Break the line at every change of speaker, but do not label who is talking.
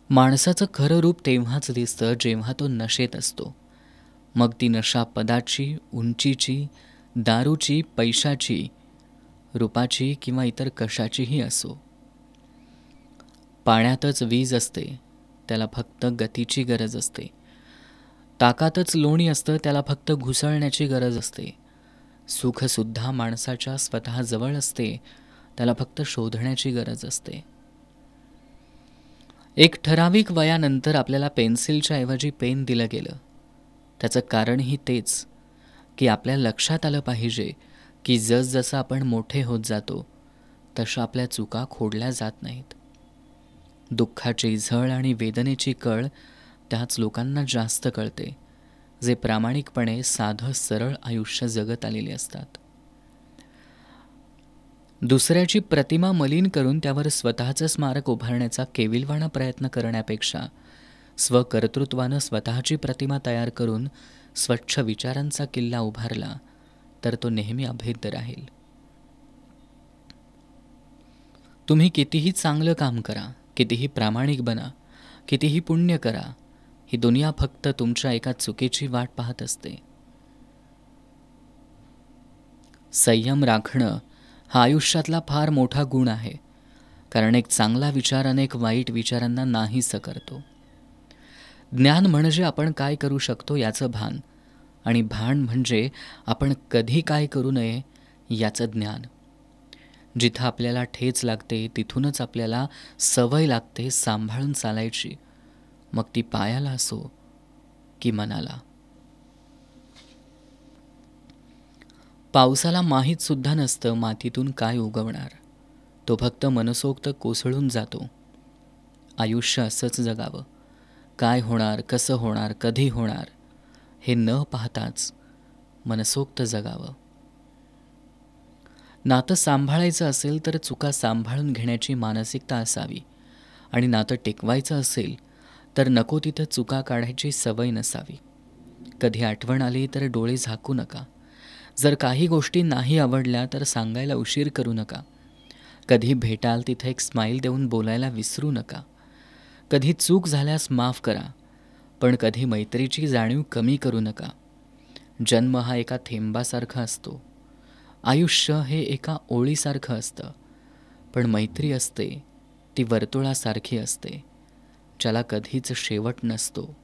माणसाचं खरं रूप तेव्हाच दिसतं जेव्हा तो नशेत असतो. मग ती नशा पदाची, उंचीची, दारूची, पैशाची, रूपाची किंवा इतर कशाचीही असो. पाण्यातच वीज असते, त्याला फक्त गतीची गरज असते. ताकातच लोणी असतं, त्याला फक्त घुसळण्याची गरज असते. सुखसुद्धा माणसाच्या स्वतःजवळ असते, त्याला फक्त शोधण्याची गरज असते. एक ठराविक वयानंतर आपल्याला पेन्सिलच्या ऐवजी पेन दिलं गेलं. त्याचं कारणही तेच की आपल्या लक्षात आलं पाहिजे की जसजसं आपण मोठे होत जातो तशा आपल्या चुका खोडल्या जात नाहीत. दुःखाची झळ आणि वेदनेची कळ त्याच लोकांना जास्त कळते जे प्रामाणिकपणे साधं सरळ आयुष्य जगत आलेले असतात. दुसऱ्याची प्रतिमा मलिन करून त्यावर स्वतःचं स्मारक उभारण्याचा केविलवाणा प्रयत्न करण्यापेक्षा स्वकर्तृत्वानं स्वतःची प्रतिमा तयार करून स्वच्छ विचारांचा किल्ला उभारला तर तो नेहमी अभेद्य राहील. तुम्ही कितीही चांगलं काम करा, कितीही प्रामाणिक बना, कितीही पुण्य करा, ही दुनिया फक्त तुमच्या एका चुकीची वाट पाहत असते. संयम राखणं हा आयुष्यातला फार मोठा गुण आहे, कारण एक चांगला विचार अनेक वाईट विचारांना नाहीसं करतो. ज्ञान म्हणजे आपण काय करू शकतो याचं भान, आणि भान म्हणजे आपण कधी काय करू नये याचं ज्ञान. जिथं आपल्याला ठेच लागते तिथूनच आपल्याला सवय लागते सांभाळून चालायची, मग ती पायाला असो की मनाला. पावसाला माहीत सुद्धा नसतं मातीतून काय उगवणार, तो फक्त मनसोक्त कोसळून जातो. आयुष्य असंच जगावं, काय होणार, कसं होणार, कधी होणार हे न पाहताच मनसोक्त जगावं. नातं सांभाळायचं असेल तर चुका सांभाळून घेण्याची मानसिकता असावी, आणि नातं टिकवायचं असेल तर नको तिथं चुका काढायची सवय नसावी. कधी आठवण आली तर डोळे झाकू नका. जर काही गोष्टी नाही आवडल्या तर सांगायला उशीर करू नका. कधी भेटाल तिथे एक स्माईल देऊन बोलायला विसरू नका. कधी चूक झाल्यास माफ करा, पण कधी मैत्रीची जाणीव कमी करू नका. जन्म हा एका थेंबासारखा असतो, आयुष्य हे एका ओळीसारखं असतं, पण मैत्री असते ती वर्तुळासारखी असते, ज्याला कधीच शेवट नसतो.